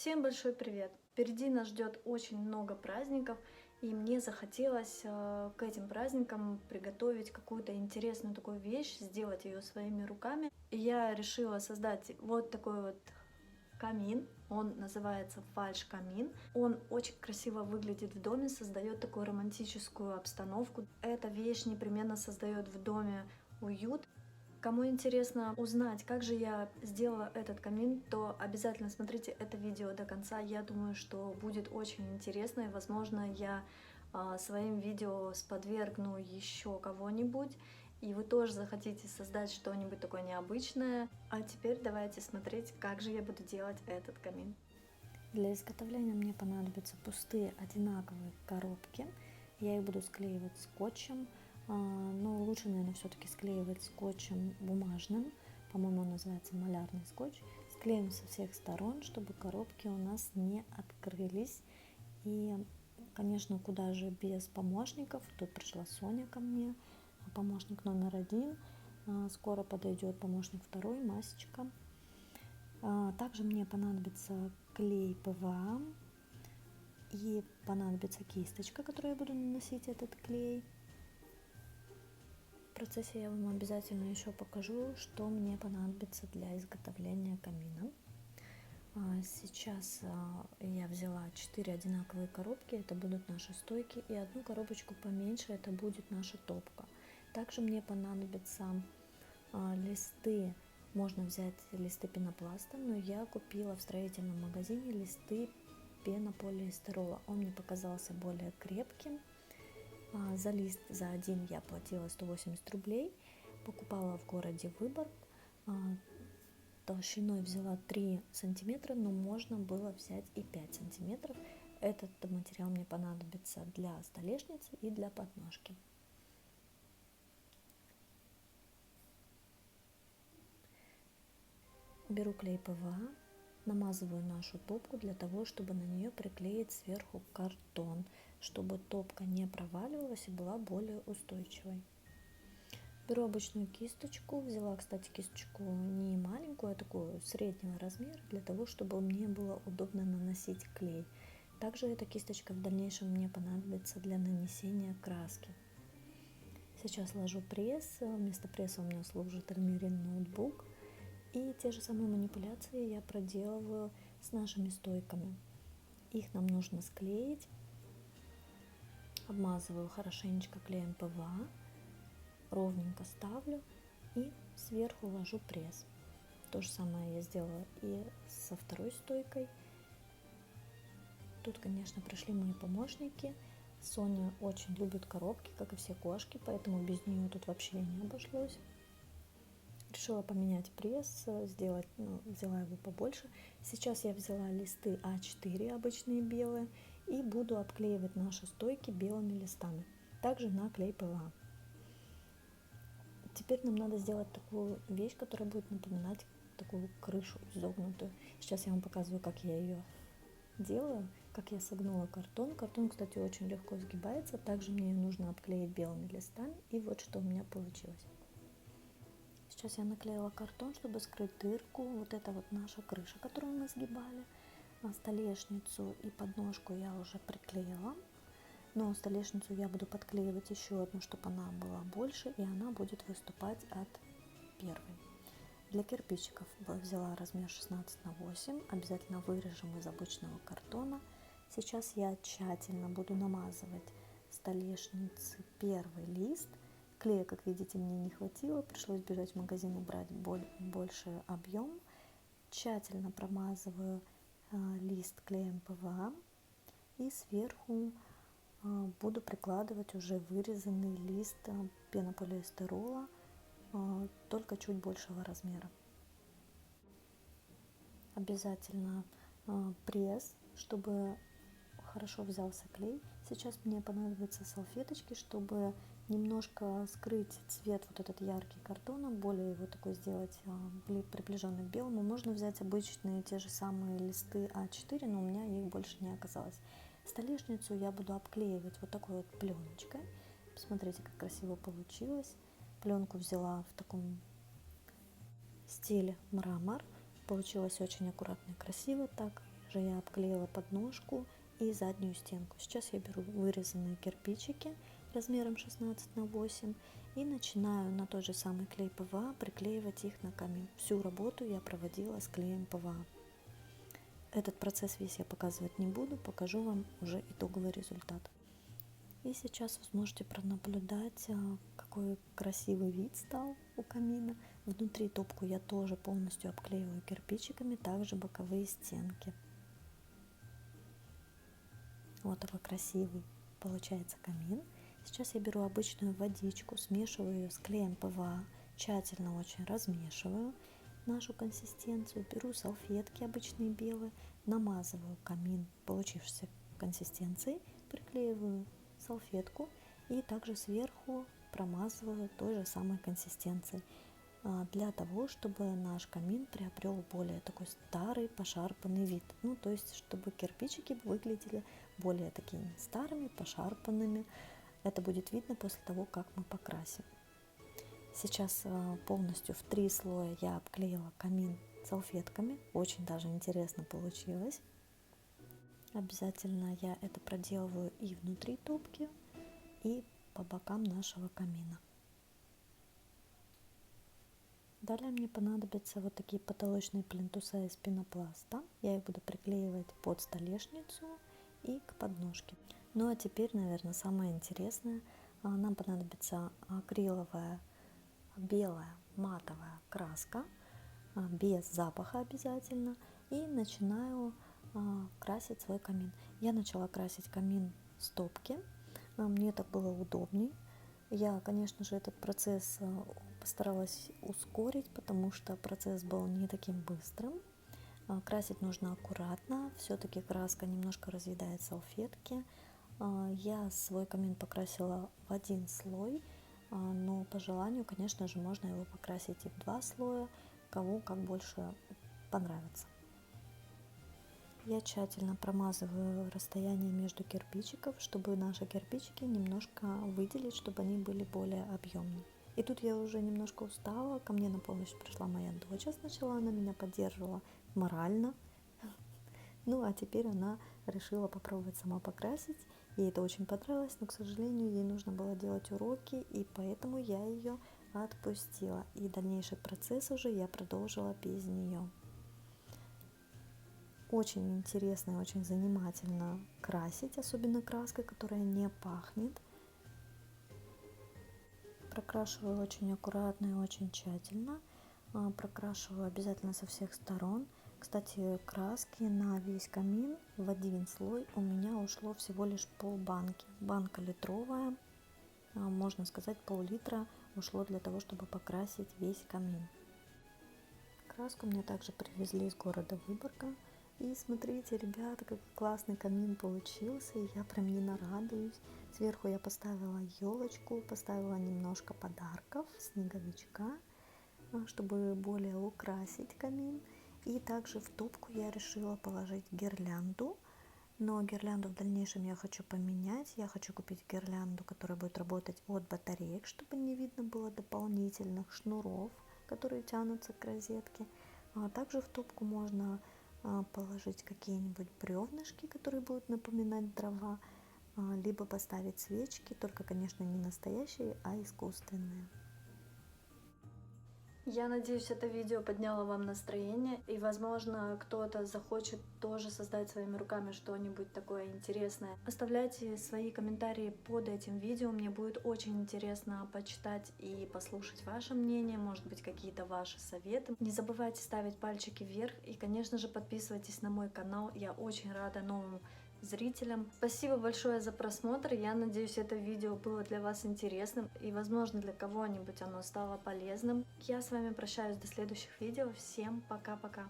Всем большой привет! Впереди нас ждет очень много праздников, и мне захотелось к этим праздникам приготовить какую-то интересную такую вещь, сделать ее своими руками. И я решила создать вот такой вот камин. Он называется фальш-камин. Он очень красиво выглядит в доме, создает такую романтическую обстановку. Эта вещь непременно создает в доме уют. Кому интересно узнать, как же я сделала этот камин, то обязательно смотрите это видео до конца. Я думаю, что будет очень интересно, и, возможно, я своим видео сподвергну еще кого-нибудь, и вы тоже захотите создать что-нибудь такое необычное. А теперь давайте смотреть, как же я буду делать этот камин. Для изготовления мне понадобятся пустые одинаковые коробки. Я их буду склеивать скотчем, но лучше, наверное, все-таки склеивать скотчем бумажным. По-моему, он называется малярный скотч. Склеим со всех сторон, чтобы коробки у нас не открылись. И, конечно, куда же без помощников. Тут пришла Соня ко мне, помощник номер 1. Скоро подойдет помощник 2, Масечка. Также мне понадобится клей ПВА и понадобится кисточка, которой я буду наносить этот клей. В процессе я вам обязательно еще покажу, что мне понадобится для изготовления камина. Сейчас я взяла 4 одинаковые коробки, это будут наши стойки, и одну коробочку поменьше, это будет наша топка. Также мне понадобятся листы. Можно взять листы пенопласта, но я купила в строительном магазине листы пенополиэстерола. Он мне показался более крепким. За лист за один я платила 180 рублей. Покупала в городе Выборг. Толщиной взяла 3 сантиметра, но можно было взять и 5 сантиметров. Этот материал мне понадобится для столешницы и для подножки. Беру клей ПВА, намазываю нашу топку для того, чтобы на нее приклеить сверху картон, чтобы топка не проваливалась и была более устойчивой. Беру обычную кисточку, взяла, кстати, кисточку не маленькую, а такую среднего размера, для того, чтобы мне было удобно наносить клей. Также эта кисточка в дальнейшем мне понадобится для нанесения краски. Сейчас ложу пресс, вместо пресса у меня служит Elmirin ноутбук. И те же самые манипуляции я проделываю с нашими стойками. Их нам нужно склеить. Обмазываю хорошенечко клеем ПВА, ровненько ставлю и сверху ложу пресс. То же самое я сделала и со второй стойкой. Тут, конечно, пришли мои помощники. Соня очень любит коробки, как и все кошки, поэтому без нее тут вообще не обошлось. Решила поменять пресс, взяла его побольше. Сейчас я взяла листы А4, обычные белые, и буду обклеивать наши стойки белыми листами. Также на клей ПВА. Теперь нам надо сделать такую вещь, которая будет напоминать такую крышу изогнутую. Сейчас я вам показываю, как я ее делаю, как я согнула картон. Картон, кстати, очень легко сгибается. Также мне ее нужно обклеить белыми листами. И вот что у меня получилось. Сейчас я наклеила картон, чтобы скрыть дырку. Вот это вот наша крыша, которую мы сгибали. Столешницу и подножку я уже приклеила. Но столешницу я буду подклеивать еще одну, чтобы она была больше, и она будет выступать от первой. Для кирпичиков взяла размер 16×8. Обязательно вырежем из обычного картона. Сейчас я тщательно буду намазывать столешнице первый лист. Клея, как видите, мне не хватило, пришлось бежать в магазин и брать больший объем. Тщательно промазываю лист клеем ПВА и сверху буду прикладывать уже вырезанный лист пенополиэстерола, только чуть большего размера. Обязательно пресс, чтобы хорошо взялся клей. Сейчас мне понадобятся салфеточки, чтобы немножко скрыть цвет вот этот яркий картона, более его такой сделать приближенный к белому. Можно взять обычные те же самые листы А4, но у меня их больше не оказалось. Столешницу я буду обклеивать вот такой вот пленочкой. Посмотрите, как красиво получилось. Пленку взяла в таком стиле мрамор. Получилось очень аккуратно и красиво так. же я обклеила подножку и заднюю стенку. Сейчас я беру вырезанные кирпичики размером 16×8 и начинаю на тот же самый клей ПВА приклеивать их на камин. Всю работу я проводила с клеем ПВА. Этот процесс весь я показывать не буду, покажу вам уже итоговый результат. И сейчас вы сможете пронаблюдать, какой красивый вид стал у камина. Внутри топку я тоже полностью обклеиваю кирпичиками, также боковые стенки. Вот такой красивый получается камин. Сейчас я беру обычную водичку, смешиваю ее с клеем ПВА, тщательно очень размешиваю нашу консистенцию, беру салфетки обычные белые, намазываю камин получившейся консистенцией, приклеиваю салфетку и также сверху промазываю той же самой консистенцией, для того, чтобы наш камин приобрел более такой старый пошарпанный вид. Ну, то есть, чтобы кирпичики выглядели более такими старыми, пошарпанными. Это будет видно после того, как мы покрасим. Сейчас полностью в 3 слоя я обклеила камин салфетками. Очень даже интересно получилось. Обязательно я это проделываю и внутри топки, и по бокам нашего камина. Далее мне понадобятся вот такие потолочные плинтуса из пенопласта. Я их буду приклеивать под столешницу и к подножке. Ну а теперь, наверное, самое интересное. Нам понадобится акриловая белая матовая краска, без запаха обязательно. И начинаю красить свой камин. Я начала красить камин с топки. Мне так было удобней. Я, конечно же, этот процесс постаралась ускорить, потому что процесс был не таким быстрым. Красить нужно аккуратно, все-таки краска немножко разъедает салфетки. Я свой камин покрасила в 1 слой, но по желанию, конечно же, можно его покрасить и в 2 слоя, кому как больше понравится. Я тщательно промазываю расстояние между кирпичиков, чтобы наши кирпичики немножко выделить, чтобы они были более объемные. И тут я уже немножко устала, ко мне на помощь пришла моя дочь сначала, она меня поддерживала морально. Ну а теперь она решила попробовать сама покрасить, ей это очень понравилось, но, к сожалению, ей нужно было делать уроки, и поэтому я ее отпустила. И дальнейший процесс уже я продолжила без нее. Очень интересно и очень занимательно красить, особенно краской, которая не пахнет. Прокрашиваю очень аккуратно и очень тщательно. Прокрашиваю обязательно со всех сторон. Кстати, краски на весь камин в 1 слой у меня ушло всего лишь полбанки. Банка литровая, можно сказать, пол-литра ушло для того, чтобы покрасить весь камин. Краску мне также привезли из города Выборга. И смотрите, ребята, какой классный камин получился, и я прям не нарадуюсь. Сверху я поставила елочку, поставила немножко подарков, снеговичка, чтобы более украсить камин. И также в топку я решила положить гирлянду, но гирлянду в дальнейшем я хочу поменять. Я хочу купить гирлянду, которая будет работать от батареек, чтобы не видно было дополнительных шнуров, которые тянутся к розетке. Также в топку можно положить какие-нибудь бревнышки, которые будут напоминать дрова, либо поставить свечки, только, конечно, не настоящие, а искусственные. Я надеюсь, это видео подняло вам настроение, и, возможно, кто-то захочет тоже создать своими руками что-нибудь такое интересное. Оставляйте свои комментарии под этим видео, мне будет очень интересно почитать и послушать ваше мнение, может быть, какие-то ваши советы. Не забывайте ставить пальчики вверх и, конечно же, подписывайтесь на мой канал, я очень рада новым зрителям. Спасибо большое за просмотр. Я надеюсь, это видео было для вас интересным и, возможно, для кого-нибудь оно стало полезным. Я с вами прощаюсь до следующих видео. Всем пока-пока.